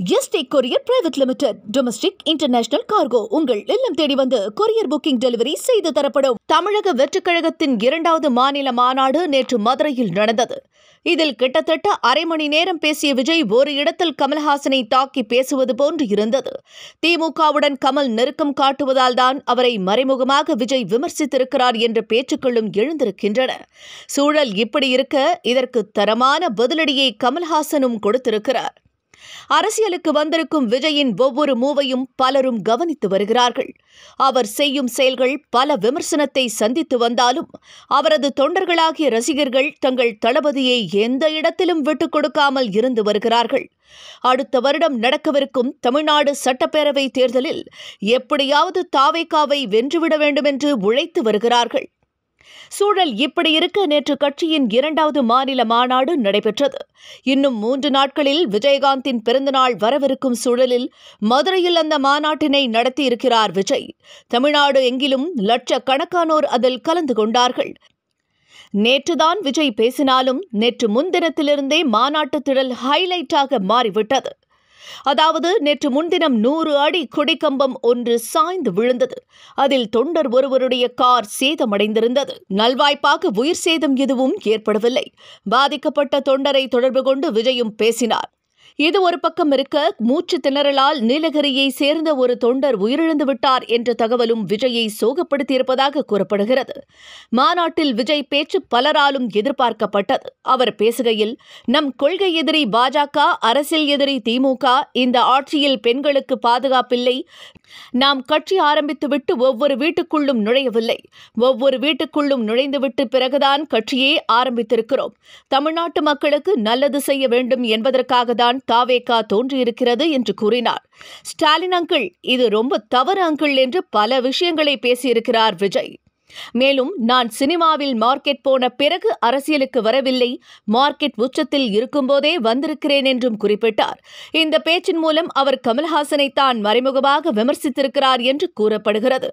Yesterday courier private limited domestic international cargo உங்கள் இல்லம் தேடி வந்து கொரியர் புக்கிங் டெலிவரி செய்து தரப்படும். தமிழக வெற்றிக் கழகத்தின் 2வது மாநில மாநாடு நேற்று மதுரையில் நடந்தது. இதில் கிட்டத்தட்ட அரை மணி நேரம் பேசிய விஜய் ஒரு இடத்தில் கமல்ஹாசனை தாக்கி பேசுவது போன்று இருந்தது. திமுகவுடன் கமல் நெருக்கம் காட்டுவதால் தான் அவரை மறைமுகமாக விஜய் விமர்சித்திருக்கிறார் என்ற பேச்சுக்களும் எழுந்திருக்கின்றன. சூழல் இப்படி இருக்க இதற்கு தரமான பதிலடியை கமல்ஹாசனும் கொடுத்திருக்கிறார். அரசியலுக்கு வந்திருக்கும் விஜயின் ஒவ்வொரு மூவையும் பலரும் கவனித்து வருகிறார்கள். அவர் செய்யும் செயல்கள் பல விமர்சனத்தை சந்தித்து வந்தாலும் அவரது தொண்டர்களாகிய ரசிகர்கள் தங்கள் தளபதியை எந்த இடத்திலும் விட்டுக் கொடுக்காமல் இருந்து வருகிறார்கள். அடுத்த வருடம் நடக்கவிருக்கும் தமிழ்நாடு சட்டப்பேரவை தேர்தலில் எப்படியாவது தாவேகாவை வென்றுவிட வேண்டும் என்று உழைத்து வருகிறார்கள். சூழல் இப்படி இருக்க நேற்று கட்சியின் 2வது மாநில மாநாடு நடைபெற்றது. இன்னும் 3 நாட்களில் விஜயகாந்தின் பிறந்தநாள் வரவிருக்கும் சூழலில் மதுரையில் அந்த மாநாட்டினை நடத்தியிருக்கிறார் விஜய். தமிழ்நாடு எங்கிலும் லட்சக்கணக்கானோர் அதில் கலந்து கொண்டார்கள். நேற்றுதான் விஜய் பேசினாலும் நேற்று முன்தினத்திலிருந்தே மாநாட்டு திடல் ஹைலைட்டாக மாறிவிட்டது. அதாவது நேற்று முன்தினம் 100 அடி கொடிக்கம்பம் ஒன்று சாய்ந்து விழுந்தது. அதில் தொண்டர் ஒருவருடைய கார் சேதமடைந்திருந்தது. நல்வாய்ப்பாக உயிர் சேதம் எதுவும் ஏற்படவில்லை. பாதிக்கப்பட்ட தொண்டரை தொடர்பு கொண்டு விஜயும் பேசினார். இது ஒரு பக்கம் இருக்க, மூச்சு திணறலால் நீலகிரியை சேர்ந்த ஒரு தொண்டர் உயிரிழந்து விட்டார் என்ற தகவலும் விஜயை சோகப்படுத்தியிருப்பதாக கூறப்படுகிறது. மாநாட்டில் விஜய் பேச்சு பலராலும் எதிர்பார்க்கப்பட்டது. அவர் பேசுகையில், நம் கொள்கை எதிரி பாஜக, அரசியல் எதிரி திமுக, இந்த ஆட்சியில் பெண்களுக்கு பாதுகாப்பில்லை. நாம் கட்சி ஆரம்பித்துவிட்டு ஒவ்வொரு வீட்டுக்குள்ளும் நுழையவில்லை. ஒவ்வொரு வீட்டுக்குள்ளும் நுழைந்துவிட்டு பிறகுதான் கட்சியே ஆரம்பித்திருக்கிறோம். தமிழ்நாட்டு மக்களுக்கு நல்லது செய்ய வேண்டும் என்பதற்காக தான் தாவேகா தோன்றியிருக்கிறது என்று கூறினார். ஸ்டாலின் அங்கிள், இது ரொம்ப தவறு அங்கிள் என்று பல விஷயங்களை பேசியிருக்கிறார் விஜய். மேலும், நான் சினிமாவில் மார்க்கெட் போன பிறகு அரசியலுக்கு வரவில்லை, மார்க்கெட் உச்சத்தில் இருக்கும்போதே வந்திருக்கிறேன் என்றும் குறிப்பிட்டார். இந்த பேச்சின் மூலம் அவர் கமல்ஹாசனை தான் மறைமுகமாக விமர்சித்திருக்கிறார் என்று கூறப்படுகிறது.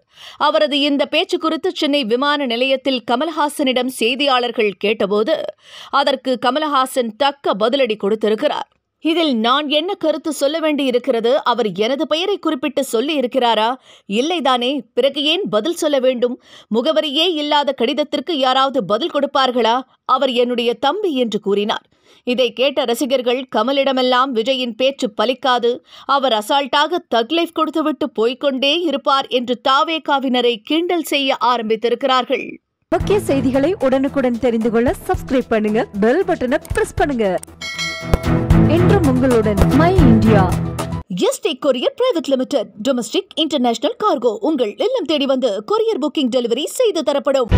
அவரது இந்த பேச்சு குறித்து சென்னை விமான நிலையத்தில் கமல்ஹாசனிடம் செய்தியாளர்கள் கேட்டபோது அதற்கு கமல்ஹாசன் தக்க பதிலடி கொடுத்திருக்கிறார். இதில் நான் என்ன கருத்து சொல்ல வேண்டியிருக்கிறது? அவர் எனது பெயரை குறிப்பிட்டு சொல்லி இருக்கிறாரா? இல்லைதானே, பிறகு ஏன் பதில் சொல்ல வேண்டும்? முகவரியே இல்லாத கடிதத்திற்கு யாராவது பதில் கொடுப்பார்களா? அவர் என்னுடைய தம்பி என்று கூறினார். இதை கேட்ட ரசிகர்கள், கமலிடமெல்லாம் விஜயின் பேச்சு பலிக்காது, அவர் அசால்ட்டாக தக் லைஃப் கொடுத்துவிட்டு போய்கொண்டே இருப்பார் என்று தாவேகாவினரை கிண்டல் செய்ய ஆரம்பித்திருக்கிறார்கள். முக்கிய செய்திகளை உடனுக்குடன் தெரிந்து கொள்ள சப்ஸ்கிரைப் பண்ணுங்க, பெல் பட்டனை பிரஸ் பண்ணுங்க. என்றும் உங்களுடன் my India. Yesterday courier private limited domestic international cargo உங்கள் இல்லம் தேடி வந்து கொரியர் புக்கிங் டெலிவரி செய்து தரப்படும்.